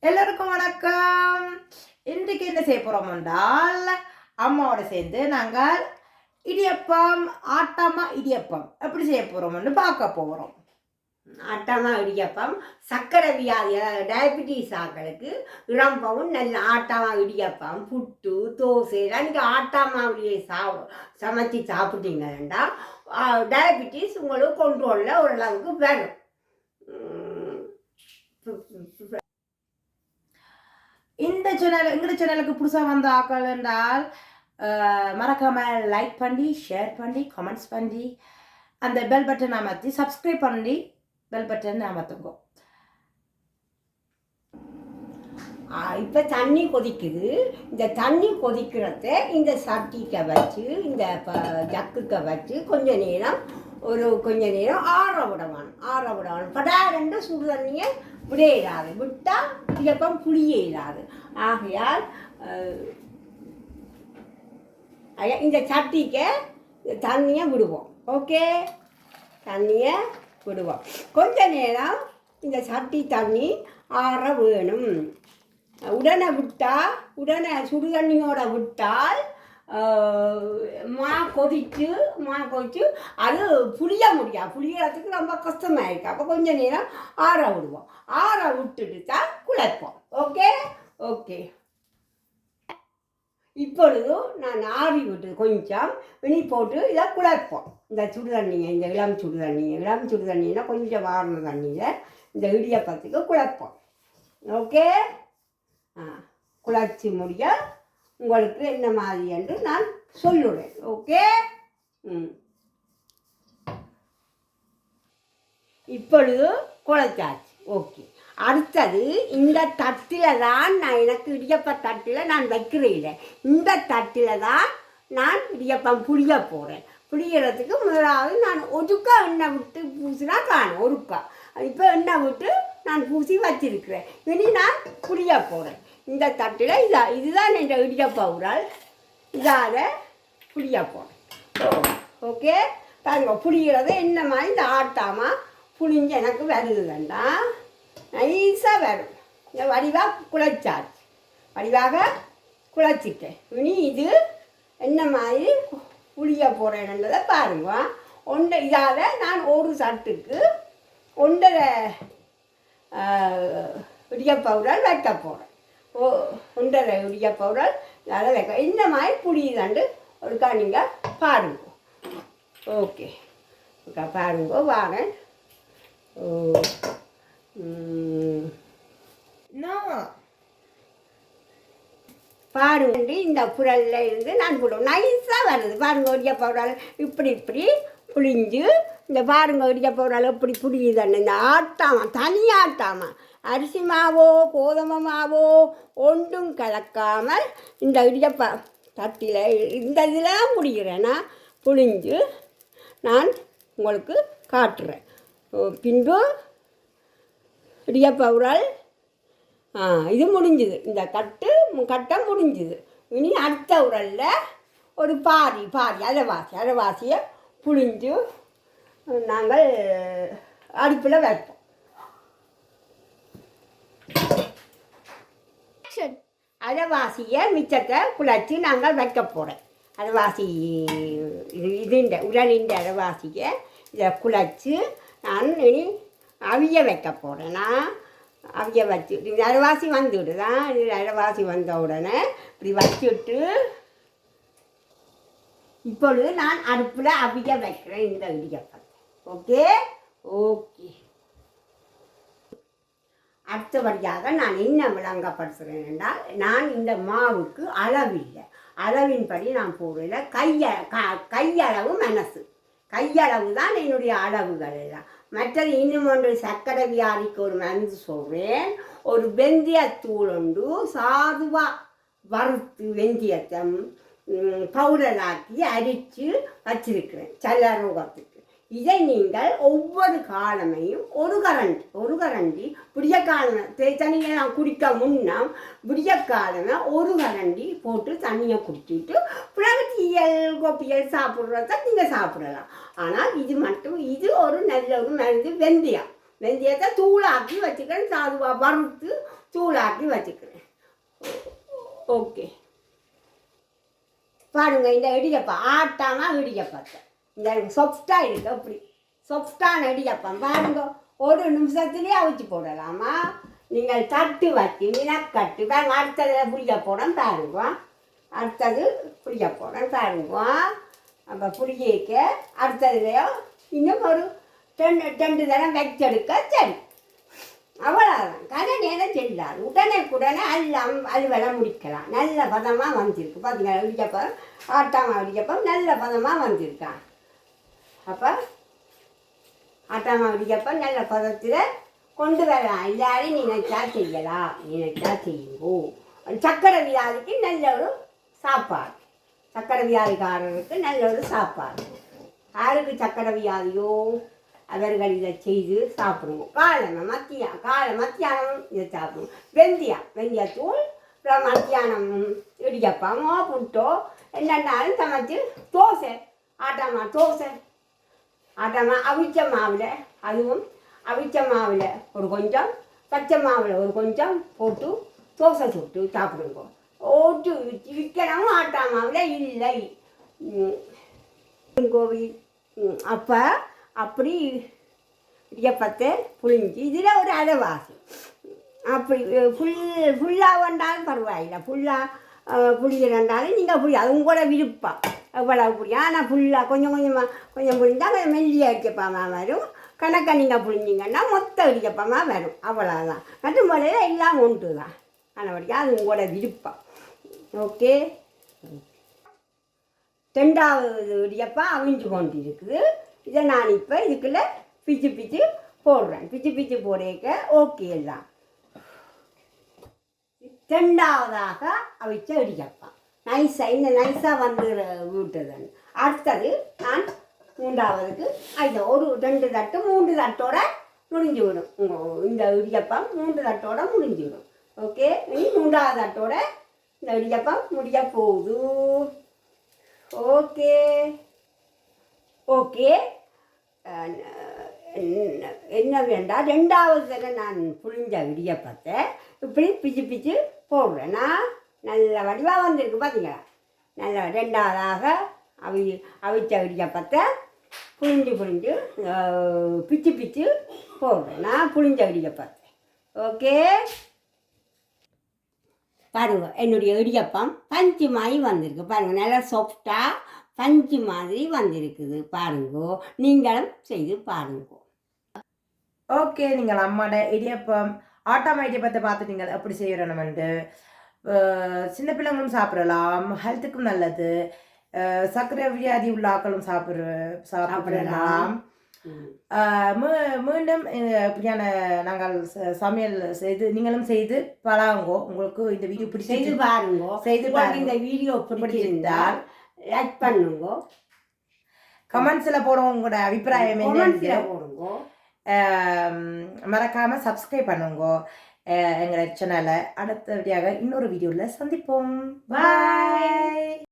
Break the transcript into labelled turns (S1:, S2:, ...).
S1: எல்லோருக்கும் வணக்கம். இன்றைக்கு என்ன செய்ய போறோம் என்றால், அம்மாவோட சேர்ந்து நாங்கள் இடியப்பம், ஆட்டாமா இடியப்பம் எப்படி செய்ய போறோம்னு பார்க்க போகிறோம்.
S2: ஆட்டாமா இடியப்பம் சர்க்கரை வியாதி டயபிட்டிஸ் ஆக்களுக்கு இளம்பவும் நல்ல ஆட்டாமா இடியப்பம், புட்டு, தோசை நீங்கள் ஆட்டாமாவிலேயே சமைச்சு சாப்பிட்டீங்கன்னா டயபிட்டிஸ் உங்களுக்கு கொண்ட்ரோலில் ஓரளவுக்கு வரும்.
S1: எங்களோட சேனலுக்கு புதுசாக வந்த ஆக்கள் என்றால் மறக்காம லைக் பண்ணி, ஷேர் பண்ணி, கமெண்ட்ஸ் பண்ணி, அந்த பெல் பட்டன் அமர்த்தி சப்ஸ்கிரைப் பண்ணி பெல் பட்டன் அமர்த்துங்க.
S2: இப்போ தண்ணி கொதிக்குது. இந்த தண்ணி கொதிக்கிறத இந்த சட்டிக்க வச்சு, இந்த ஜக்குக்க வச்சு கொஞ்ச நேரம் ஆற விடணும். படாரெண்டு சுடு தண்ணியை விடையிடாது, விட்டால் இடியப்பம் புளியே இல்லாது. ஆகையால் இந்த சட்டிக்க தண்ணியை விடுவோம். ஓகே, தண்ணியை விடுவோம். கொஞ்ச நேரம் இந்த சட்டி தண்ணி ஆற வேணும். உடனே சுடு தண்ணியோட விட்டால் மா கொதிச்சு அது புளியறதுக்கு ரொம்ப கஷ்டமாயிருக்கு. அப்போ கொஞ்ச நேரம் ஆற விடுவோம். ஆற விட்டுட்டு தான் குழைப்போம். ஓகே. இப்பொழுது நான் ஆறி விட்டு கொஞ்சம் இனி போட்டு இதை குழைப்போம். இந்த சுடுதண்ணியை, இந்த இளம் சுடுதண்ணின்னா கொஞ்சம் வார்ந்த தண்ணியில் இந்த இடியப்பத்துக்கு குழைப்போம். ஓகே, குழைச்சி முடிய உங்களுக்கு என்ன மாதிரி என்று நான் சொல்லுறேன். ஓகே, இப்பொழுது குழைச்சாச்சு. ஓகே, அடுத்தது இந்த தட்டில் தான் எனக்கு இடியப்ப தட்டில் நான் வைக்கிறேன். இந்த தட்டில் தான் நான் இடியப்பம் புளிய போகிறேன். புளியறதுக்கு முதலாவது நான் ஒருக்கா எண்ணெய் விட்டு பூசினா காணும். ஒருக்கா இப்போ எண்ணெய் விட்டு நான் பூசி வச்சிருக்கிறேன். இனி நான் புளிய போகிறேன். இந்த தட்டில் இதுதான் என்ற இடியப்ப உரல். இதால் புளிய போகிறேன். ஓகே, பாருங்க புளியறது என்ன மாதிரி இந்த ஆட்டாமல் புளிஞ்சு எனக்கு வருது வேண்டாம், நைஸாக வரும். இந்த வடிவாக குழைச்சிட்டேன். இனி இது என்ன மாதிரி புளிய போகிறேன்றதை பாருங்க. இதால் நான் ஒரு சட்டுக்கு 1.5 இடியப்ப உரல் வைக்க போகிறேன். 1.5 இடியப்ப உரல் இதால் வைக்க. இந்த மாதிரி புளியுதாண்டு ஒருக்கா நீங்கள் பாருங்க. ஓகே, பாருங்க வாரேன். பாருங்க, இந்த புரல்ல இருந்து நான் போடுவோம். நைஸாக வருது பாருங்க. இடியப்ப உரல் இப்படி புளிஞ்சு இந்த பாருங்க இடியப்ப உரல் இப்படி புளியுதாண்டு. இந்த தனி ஆட்டாமல் அரிசி மாவோ கோதுமை மாவோ ஒன்றும் கலக்காமல் இந்த இடியப்ப தட்டில் இந்த இதில் முடிகிறேன்னா புளிஞ்சு நான் உங்களுக்கு காட்டுறேன். பின்பு இடியப்ப உரல் இது முடிஞ்சுது. இந்த கட்டம் முடிஞ்சுது. இனி அடுத்த உரலில் ஒரு பாதி அரைவாசியை புளிஞ்சு நாங்கள் அடுப்பில் வைப்போம். அரைவாசியை மிச்சத்தை குழைச்சி நாங்கள் வைக்க போகிறேன். அரைவாசி இதுண்ட உரலின்ற அரைவாசியை இதை குழைச்சி நான் இனி அவிய வைக்க போகிறேன். நான் அவிய வச்சு இந்த அரைவாசி வந்துவிடுதான். இது அரைவாசி வந்த உடனே இப்படி வச்சுட்டு இப்பொழுது நான் அடுப்பில் அவிய வைக்கிறேன் இந்த இடியப்பத்தை. ஓகே, அடுத்தபடியாக நான் என்ன விளங்கப்படுத்துகிறேன் என்றால், நான் இந்த மாவுக்கு அளவில்லை. அளவின்படி நான் போடல. கையளவு கையளவு தான் என்னுடைய அளவுகள் எல்லாம். மற்றது இன்னும் ஒன்று சர்க்கரை வியாதிக்கு ஒரு மருந்து சொல்கிறேன். ஒரு வெந்தயத்தூள் ஒன்று சாதுவாக வறுத்து வெந்தயத்தை பவுடராக்கி அரித்து வச்சிருக்கிறேன் சல்லரோகத்துக்கு. இதை நீங்கள் ஒவ்வொரு காலமையும் ஒரு கரண்டி விடியக்காலமை தண்ணியை நான் குடிக்க முன்னா விடியக்காலமை ஒரு கரண்டி போட்டு தண்ணியை குடிச்சிட்டு பிறகு டீயல் கோப்பியல் சாப்பிட்றத நீங்கள் சாப்பிடலாம். ஆனால் இது ஒரு நல்ல ஒரு மருந்து வெந்தயம். வெந்தயத்தை தூளாக்கி வச்சுக்கிறேன், சாதுவா வறுத்து தூளாக்கி வச்சுக்கிறேன். ஓகே பாருங்க, இந்த இடியப்பம் ஆட்டாமல் இடியப்பத்தை இந்த சொஃப்டாக இருக்கு. அப்படி சொஃப்டான இடியப்பம் பாருங்க, ஒரு நிமிஷத்துலேயே அவிச்சு போடலாமா. நீங்கள் தட்டு வச்சு மினக்கட்டு பாருங்க. அடுத்ததில் புளிய போட பாருங்க, அடுத்தது புளிய போட பாருங்க. அப்போ புளியக்க அடுத்ததுலையோ இன்னும் ஒரு ரெண்டு தரம் வச்செடுக்க சரி, அவ்வளோதான். கதை நேரம் செல்லாது, உடனே எல்லாம் அலுவலை முடிக்கலாம். நல்ல பதமாக வந்திருக்கு பார்த்தீங்களா, இடிக்கப்பம் ஆட்டாமல் இடிக்கப்பம் நல்ல பதமாக வந்திருக்கான். அப்போ ஆட்டாமல் இடிக்கப்பம் நல்ல பதத்தில் கொண்டு வரலாம். எல்லாரையும் நினைச்சா செய்யலாம், நினைச்சா செய்யுங்கோ. சக்கரை வியாதிக்கு நல்ல ஒரு சாப்பாடு, சக்கரை வியாதிக்காரருக்கு நல்ல ஒரு சாப்பாடு. யாருக்கு சக்கரை வியாதியோ அவர்கள் இதை செய்து சாப்பிடுவோம். மத்தியானம் இதை சாப்பிடுவோம். வெந்தயத்தூள் மத்தியானம் இடியப்பமோ புட்டோ என்னென்னாலும் சமைச்சு தோசை அவிச்ச மாவில், அதுவும் அவிச்ச மாவில் ஒரு கொஞ்சம் பச்சை மாவில் ஒரு கொஞ்சம் போட்டு தோசை சுட்டு சாப்பிடுங்க. ஓட்டு விற்கணும் ஆட்டா மாவில் இல்லை கோவில். அப்போ அப்படி இடியப்பத்தை புளிஞ்சு இதில் ஒரு அரைவாசி அப்படி ஃபுல்லாக வந்தாலும் பரவாயில்லை, ஃபுல்லாக புளிஞ்சிருந்தாலும் நீங்கள் புளி அது உங்களோட விருப்பம் எவ்வளவு புளியும். ஆனால் ஃபுல்லாக கொஞ்சம் புளிஞ்சால் கொஞ்சம் மெல்லியாக இடிக்கப்பமாக வரும். கணக்கை நீங்கள் புளிஞ்சிங்கன்னா மொத்த இடிக்கப்பமாக வரும், அவ்வளோதான். மற்ற முறையில் எல்லாம் ஒன்று தான், ஆனபடியாக அது உங்களோட விருப்பம். ஓகே, ரெண்டாவது இடியப்பம் அவிஞ்சு கொண்டு இருக்குது. இதை நான் இப்போ இதுக்குள்ளே பிச்சு போடுறேன். பிச்சு போடுறேக்க ஓகே எல்லாம். ரெண்டாவதாக அவிச்ச இடியப்பம் நைஸாக வந்து விட்டுறேன். அடுத்தது நான் மூன்றாவதுக்கு அது ஒரு 2 தட்டு 3 தட்டோட முடிஞ்சு விடும். இந்த இடியப்பம் 3 தட்டோட முடிஞ்சு விடும். ஓகே, இனி 3வது தட்டோட இந்த இடியப்பம் முடிய போகுது. ஓகே என்ன வேண்டாம், 2வது தடவை நான் புளிஞ்ச இடியப்பத்தை இப்படி பிச்சு போடுறேன்னா நல்ல வடிவாக வந்திருக்கு பார்த்தீங்களா. நல்ல 2வதாக அவிச்ச இடியப்பத்தை புளிஞ்சு பிச்சு போடுறேன்னா புளிஞ்ச இடியப்பத்தை. ஓகே பாருங்க, என்னுடைய இடியப்பம் பஞ்சு மாதிரி வந்திருக்கு பாருங்க, நல்லா சாஃப்டாக பஞ்சு மாதிரி வந்திருக்குது பாருங்க. நீங்களும் செய்து பாருங்க.
S1: ஓகே, நீங்கள் அம்மாட இடியப்பம் ஆட்டாம இடியப்பத்தை பார்த்துட்டீங்க எப்படி செய்யணும்ட்டு. சின்ன பிள்ளைங்களும் சாப்பிடலாம், ஹெல்த்துக்கும் நல்லது. சர்க்கரை வியாதி உள்ள ஆக்களும் சாப்பிடலாம். மீண்டும் இப்படியான நாங்கள் சமையல் செய்து நீங்களும் செய்து பழகுங்கோ. உங்களுக்கு இந்த வீடியோ
S2: செய்து பாருங்க. இந்த வீடியோ பிடிச்சிருந்தால் லைக் பண்ணுங்க,
S1: கமெண்ட்ஸில் போடுவோம் உங்களோட அபிப்பிராயம் என்ன
S2: போடுங்க.
S1: மறக்காம சப்ஸ்கிரைப் பண்ணுங்க எங்களோட சேனலை. அடுத்த வீடியோவில் இன்னொரு வீடியோவில் சந்திப்போம். பாய்.